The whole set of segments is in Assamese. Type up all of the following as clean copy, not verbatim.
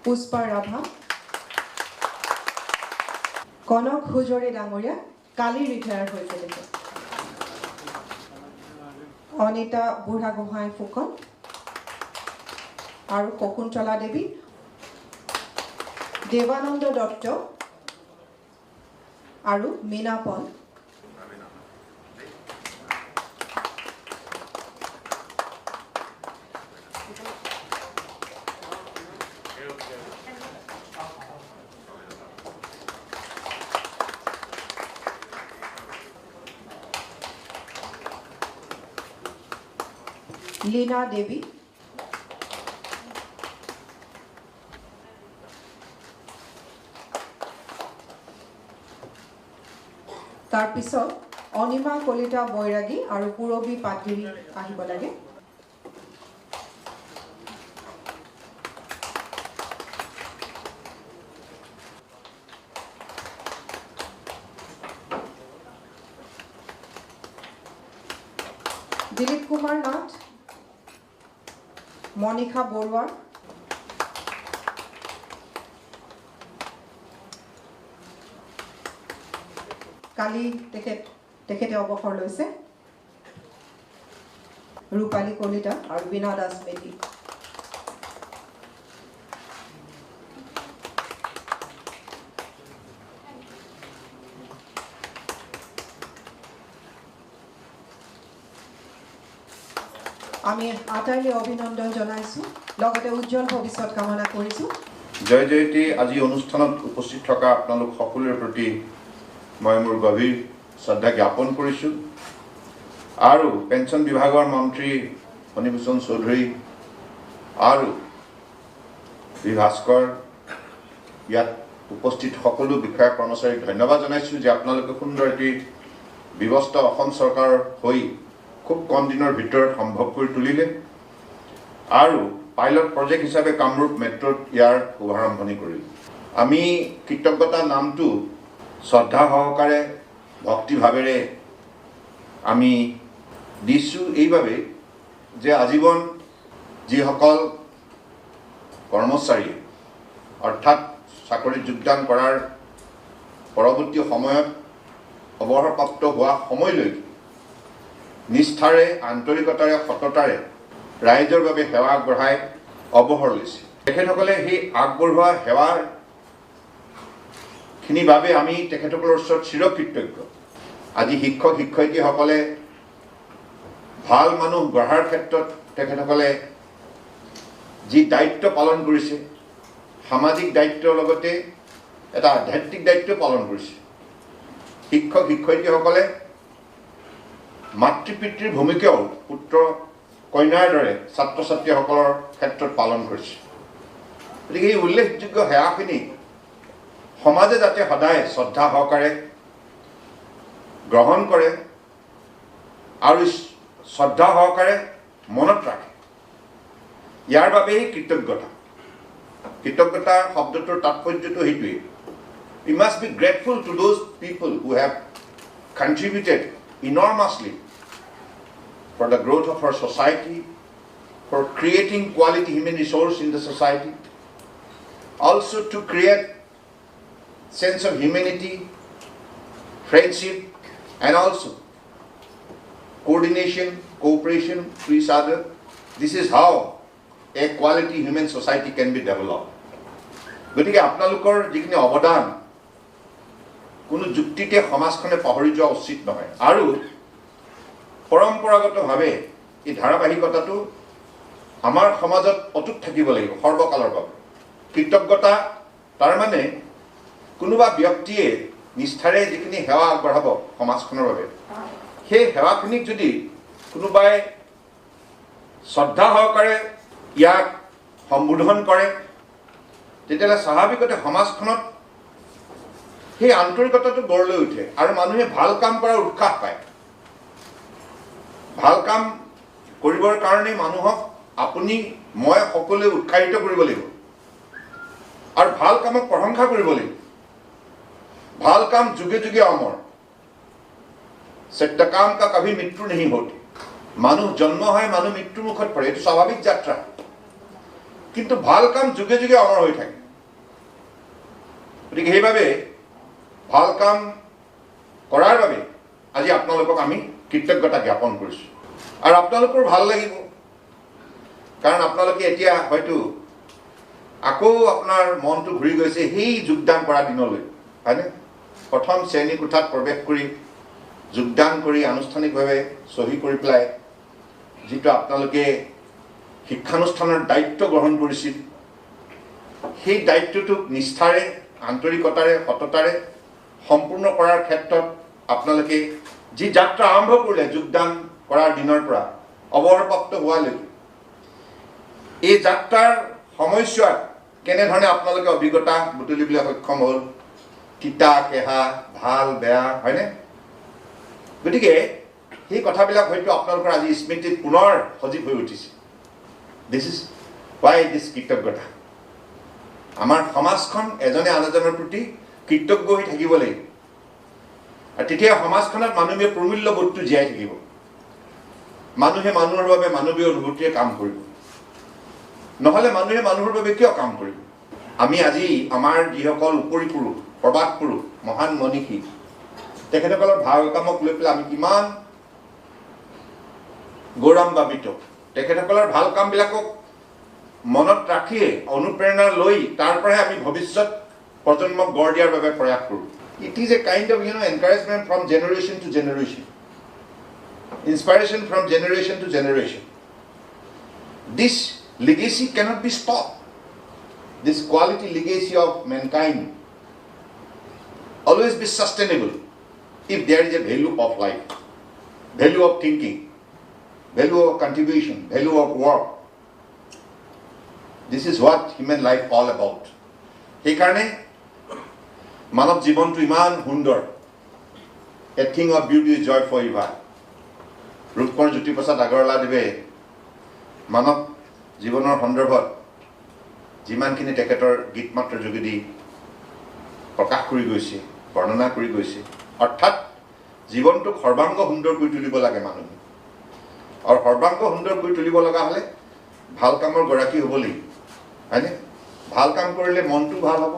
পুষ্পা ৰাভা, কনক হুজৰে ডাঙৰীয়া কালি ৰিটায়াৰ হৈছে দেখোন, অনিতা বুঢ়াগোহাঁই ফুকন আৰু শকুন্তলা দেৱী, দেৱানন্দ দত্ত আৰু মীনা পল। লীনা দেৱী, তাৰপিছত অনিমা কলিতা বৈৰাগী আৰু পূৰবী পাটগিৰি আহিব লাগে। দিলীপ কুমাৰ নাথ, মনিষা বৰুৱা, কালি তেখেতে অৱসৰ লৈছে। ৰূপালী কলিতা আৰু বীণা দাস মেধি। আমি আটাইলৈ অভিনন্দন জনাইছোঁ, লগতে উজ্জ্বল ভৱিষ্যত কামনা কৰিছোঁ। জয় জয়তী আজি অনুষ্ঠানত উপস্থিত থকা আপোনালোক সকলোৰে প্ৰতি মই মোৰ গভীৰ শ্ৰদ্ধা জ্ঞাপন কৰিছোঁ আৰু পেঞ্চন বিভাগৰ মন্ত্ৰী ফণীভূষণ চৌধুৰী আৰু ভি ভাস্কৰ, ইয়াত উপস্থিত সকলো বিষয়া কৰ্মচাৰীক ধন্যবাদ জনাইছোঁ যে আপোনালোকে সুন্দৰ এটি ব্যৱস্থা অসম চৰকাৰৰ হৈ খুব কম দিনৰ ভিতৰত সম্ভৱ কৰি তুলিলে আৰু পাইলট প্ৰজেক্ট হিচাপে কামৰূপ মেট্ৰ'ত ইয়াৰ শুভাৰম্ভণি কৰিলে। আমি কৃতজ্ঞতা নামটো শ্ৰদ্ধা সহকাৰে ভক্তিভাৱেৰে আমি দিছোঁ এইবাবে যে আজীৱন যিসকল কৰ্মচাৰী অৰ্থাৎ চাকৰিত যোগদান কৰাৰ পৰৱৰ্তী সময়ত অৱসৰপ্ৰাপ্ত হোৱা সময়লৈকে নিষ্ঠাৰে, আন্তৰিকতাৰে, সততাৰে ৰাইজৰ বাবে সেৱা আগবঢ়াই অৱসৰ লৈছে। তেখেতসকলে সেই আগবঢ়োৱা সেৱাৰ খিনিৰ বাবে আমি তেখেতসকলৰ ওচৰত চিৰকৃতজ্ঞ। আজি শিক্ষক শিক্ষয়িত্ৰীসকলে ভাল মানুহ গঢ়াৰ ক্ষেত্ৰত তেখেতসকলে যি দায়িত্ব পালন কৰিছে, সামাজিক দায়িত্বৰ লগতে এটা আধ্যাত্মিক দায়িত্ব পালন কৰিছে। শিক্ষক শিক্ষয়িত্ৰীসকলে মাতৃ পিতৃৰ ভূমিকাও পুত্ৰ কন্যাৰ দৰে ছাত্ৰ ছাত্ৰীসকলৰ ক্ষেত্ৰত পালন কৰিছে। গতিকে এই উল্লেখযোগ্য সেৱাখিনি সমাজে যাতে সদায় শ্ৰদ্ধা সহকাৰে গ্ৰহণ কৰে আৰু শ্ৰদ্ধা সহকাৰে মনত ৰাখে, ইয়াৰ বাবেই কৃতজ্ঞতা। কৃতজ্ঞতা শব্দটোৰ তাৎপৰ্যটো সেইটোৱেই। We must be grateful to those people who have contributed enormously for the growth of our society, for creating quality human resource in the society, also to create sense of humanity, friendship, and also coordination, cooperation to each other. This is how a quality human society can be developed. গতিকে আপোনালোকৰ যিখিনি অৱদান কোনো যুক্তিতে সমাজখনে পাহৰি যোৱা উচিত নহয় আৰু পৰম্পৰাগতভাৱে এই ধাৰাবাহিকতাটো আমাৰ সমাজত অটুট থাকিব লাগিব সৰ্বকালৰ বাবে। কৃতজ্ঞতা তাৰমানে কোনোবা ব্যক্তিয়ে নিষ্ঠাৰে যিখিনি সেৱা আগবঢ়াব সমাজখনৰ বাবে, সেই সেৱাখিনিক যদি কোনোবাই শ্ৰদ্ধা সহকাৰে ইয়াক সম্বোধন কৰে, তেতিয়াহ'লে স্বাভাৱিকতে সমাজখনত সেই আন্তৰিকতাটো গঢ় লৈ উঠে আৰু মানুহে ভাল কাম কৰাৰ উৎসাহ পায়। ভাল কাম কৰিবৰ কাৰণে মানুহক আপুনি মই সকলোৱে উৎসাহিত কৰিব লাগিব আৰু ভাল কামক প্ৰশংসা কৰিব লাগিব। ভাল কাম যুগে যুগে অমৰ। সত্য কাম কা কভি মৃত্যু নেহি হোতে। মানুহ জন্ম হয়, মানুহ মৃত্যুৰ মুখত পৰে, এইটো স্বাভাৱিক যাত্ৰা। কিন্তু ভাল কাম যুগে যুগে অমৰ হৈ থাকে। গতিকে সেইবাবে ভাল কাম কৰাৰ বাবে আজি আপোনালোকক আমি কৃতজ্ঞতা জ্ঞাপন কৰিছোঁ। আৰু আপোনালোকৰ ভাল লাগিব, কাৰণ আপোনালোকে এতিয়া হয়তো আকৌ আপোনাৰ মনটো ঘূৰি গৈছে সেই যোগদান কৰা দিনলৈ, হয়নে? প্ৰথম শ্ৰেণী কোঠাত প্ৰৱেশ কৰি যোগদান কৰি আনুষ্ঠানিকভাৱে চহী কৰি পেলাই যিটো আপোনালোকে শিক্ষানুষ্ঠানৰ দায়িত্ব গ্ৰহণ কৰিছিল, সেই দায়িত্বটোক নিষ্ঠাৰে, আন্তৰিকতাৰে, সততাৰে সম্পূৰ্ণ কৰাৰ ক্ষেত্ৰত আপোনালোকে যি যাত্ৰা আৰম্ভ কৰিলে যোগদান কৰাৰ দিনৰ পৰা অৱসৰপ্ৰাপ্ত হোৱালৈকে, এই যাত্ৰাৰ সময়ছোৱাত কেনেধৰণে আপোনালোকে অভিজ্ঞতা বুটলিবলৈ সক্ষম হ'ল, তিতা কেহা, ভাল বেয়া, হয়নে? গতিকে সেই কথাবিলাক হয়তো আপোনালোকৰ আজি স্মৃতিত পুনৰ সজীৱ হৈ উঠিছে। দিছ ইজ ৱাই দিছ কৃতজ্ঞতা। আমাৰ সমাজখন এজনে আন এজনৰ প্ৰতি কৃতজ্ঞ হৈ থাকিব লাগিব, আৰু তেতিয়া সমাজখনত মানৱীয় প্ৰমূল্যবোধটো জীয়াই থাকিব। মানুহে মানুহৰ বাবে মানৱীয় অনুভূতিৰে কাম কৰিব, নহ'লে মানুহে মানুহৰ বাবে কিয় কাম কৰিব? আমি আজি আমাৰ যিসকল উপৰি পুৰুষ, প্ৰবাদ পুৰুষ, মহান মনীষী, তেখেতসকলৰ ভাল কামক লৈ পেলাই আমি কিমান গৌৰৱান্বিত। তেখেতসকলৰ ভাল কামবিলাকক মনত ৰাখিয়ে অনুপ্ৰেৰণা লৈ তাৰ পৰাই আমি ভৱিষ্যত প্ৰজন্মক গঢ় দিয়াৰ বাবে প্ৰয়াস কৰোঁ। It is a kind of encouragement from generation to generation, inspiration from generation to generation. This legacy cannot be stopped. This quality legacy of mankind always be sustainable if there is a value of life, value of thinking, value of contribution, value of work. This is what human life all about. সেইকাৰণে মানৱ জীৱনটো ইমান সুন্দৰ। A thing of beauty is joy forever. Rupkonwar Jyotiprasad আগৰৱালাদেৱে মানৱ জীৱনৰ সন্দৰ্ভত যিমানখিনি তেখেতৰ গীত মাত্ৰৰ যোগেদি প্ৰকাশ কৰি গৈছে, বৰ্ণনা কৰি গৈছে, অৰ্থাৎ জীৱনটোক সৰ্বাংগ সুন্দৰ কৰি তুলিব লাগে মানুহে, আৰু সৰ্বাংগ সুন্দৰ কৰি তুলিব লগা হ'লে ভাল কামৰ গৰাকী হ'ব লাগিব, হয়নে? ভাল কাম কৰিলে মনটো ভাল হ'ব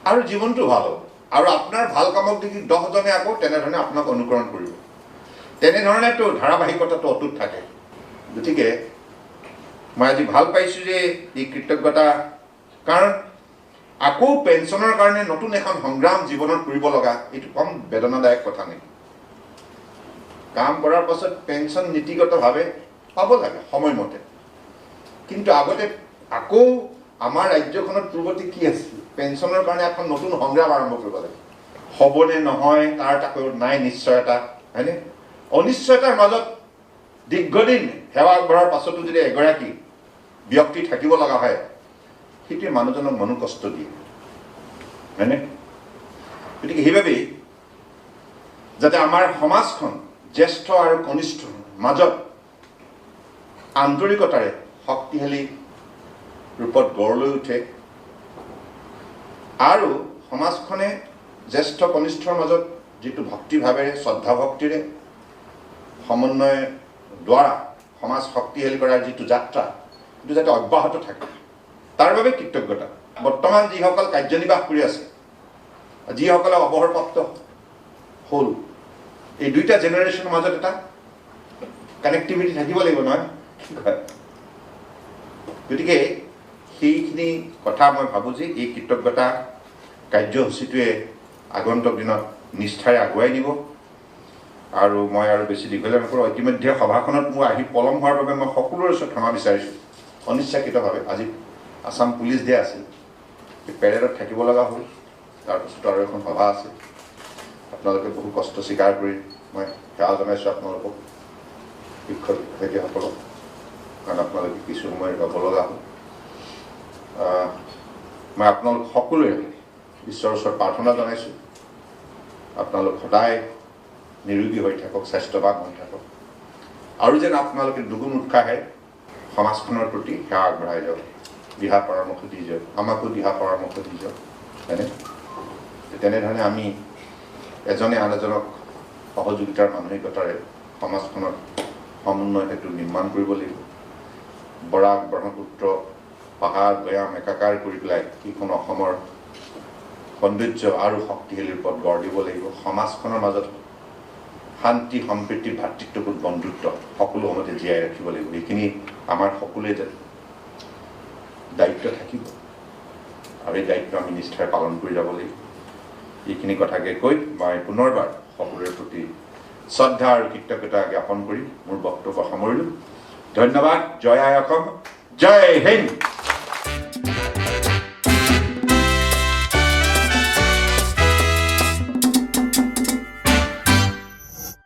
আৰু জীৱনটো ভাল হ'ব, আৰু আপোনাৰ ভাল কামক দেখি 10জনে আকৌ তেনেধৰণে আপোনাক অনুকৰণ কৰিব। তেনেধৰণেতো ধাৰাবাহিকতাটো অটুট থাকে। গতিকে মই আজি ভাল পাইছোঁ যে এই কৃতজ্ঞতা, কাৰণ আকৌ পেঞ্চনৰ কাৰণে নতুন এখন সংগ্ৰাম জীৱনত কৰিব লগা, এইটো কম বেদনাদায়ক কথা নেকি? কাম কৰাৰ পাছত পেঞ্চন নীতিগতভাৱে পাব লাগে সময়মতে, কিন্তু আগতে আকৌ আমাৰ ৰাজ্যখনত পূৰ্বতে কি আছিল? পেঞ্চনৰ কাৰণে এখন নতুন সংগ্ৰাম আৰম্ভ কৰিব লাগে। হ'বনে নহয় তাৰ তাকো নাই নিশ্চয়তা, হয়নে? অনিশ্চয়তাৰ মাজত দীৰ্ঘদিন সেৱা আগবঢ়াৰ পাছতো যদি এগৰাকী ব্যক্তি থাকিব লগা হয়, সেইটোৱে মানুহজনক মনোকষ্ট দিয়ে, হয়নে? গতিকে সেইবাবেই যাতে আমাৰ সমাজখন জ্যেষ্ঠ আৰু কনিষ্ঠৰ মাজত আন্তৰিকতাৰে শক্তিশালী ৰূপত গঢ় লৈ উঠে, আৰু সমাজখনে জ্যেষ্ঠ কনিষ্ঠৰ মাজত যিটো ভক্তিভাৱেৰে, শ্ৰদ্ধা ভক্তিৰে সমন্বয় দ্বাৰা সমাজ শক্তিশালী কৰাৰ যিটো যাত্ৰা, সেইটো যাতে অব্যাহত থাকে, তাৰ বাবে কৃতজ্ঞতা। বৰ্তমান যিসকল কাৰ্যনিৰ্বাহ কৰি আছে, যিসকলে অৱসৰপ্ৰাপ্ত হ'ল, এই দুইটা জেনেৰেশ্যনৰ মাজত এটা কানেক্টিভিটি থাকিব লাগিব, নহয়? গতিকে সেইখিনি কথা মই ভাবোঁ যে এই কৃতজ্ঞতা কাৰ্যসূচীটোৱে আগন্তুক দিনত নিষ্ঠাৰে আগুৱাই নিব। আৰু মই আৰু বেছি দীঘলীয়া নকৰোঁ। ইতিমধ্যে সভাখনত মোৰ আহি পলম হোৱাৰ বাবে মই সকলোৰে ওচৰত ক্ষমা বিচাৰিছোঁ অনিচ্ছাকৃতভাৱে। আজি আছাম পুলিচ ডে আছিল, পেৰেডত থাকিব লগা হ'ল, তাৰপিছত আৰু এখন সভা আছে। আপোনালোকে বহু কষ্ট স্বীকাৰ কৰি মই সেৱা জনাইছোঁ আপোনালোকক, শিক্ষক শিক্ষয়িত্ৰীসকলক, কাৰণ আপোনালোকে কিছু সময় ৰ'ব লগা হ'ল। মই আপোনালোক সকলোৰে ঈশ্বৰৰ ওচৰত প্ৰাৰ্থনা জনাইছোঁ, আপোনালোক সদায় নিৰোগী হৈ থাকক, স্বাস্থ্যৱান হৈ থাকক, আৰু যেন আপোনালোকে দুগুণ উৎসাহে সমাজখনৰ প্ৰতি সেৱা আগবঢ়াই যাওক, দিহা পৰামৰ্শ দি যাওক, আমাকো দিহা পৰামৰ্শ দি যাওক, হয়নে? তেনেধৰণে আমি এজনে আন এজনক সহযোগিতাৰ মানসিকতাৰে সমাজখনত সমন্বয় হেতু নিৰ্মাণ কৰিব লাগিব। বৰাক ব্ৰহ্মপুত্ৰ পাহাৰ ভৈয়াম একাকাৰ কৰি পেলাই এইখন অসমৰ সৌন্দৰ্য আৰু শক্তিশালী ৰূপত গঢ় দিব লাগিব। সমাজখনৰ মাজত শান্তি সম্প্ৰীতি ভাতৃত্ববোধ বন্ধুত্ব সকলো সময়তে জীয়াই ৰাখিব লাগিব। এইখিনি আমাৰ সকলোৱে দায়িত্ব থাকিব আৰু এই দায়িত্ব আমি নিষ্ঠাৰে পালন কৰি যাব লাগিব। এইখিনি কথাকে কৈ মই পুনৰবাৰ সকলোৰে প্ৰতি শ্ৰদ্ধা আৰু কৃতজ্ঞতা জ্ঞাপন কৰি মোৰ বক্তব্য সামৰিলোঁ। ধন্যবাদ। জয় আই অসম, জয় হিন্দ।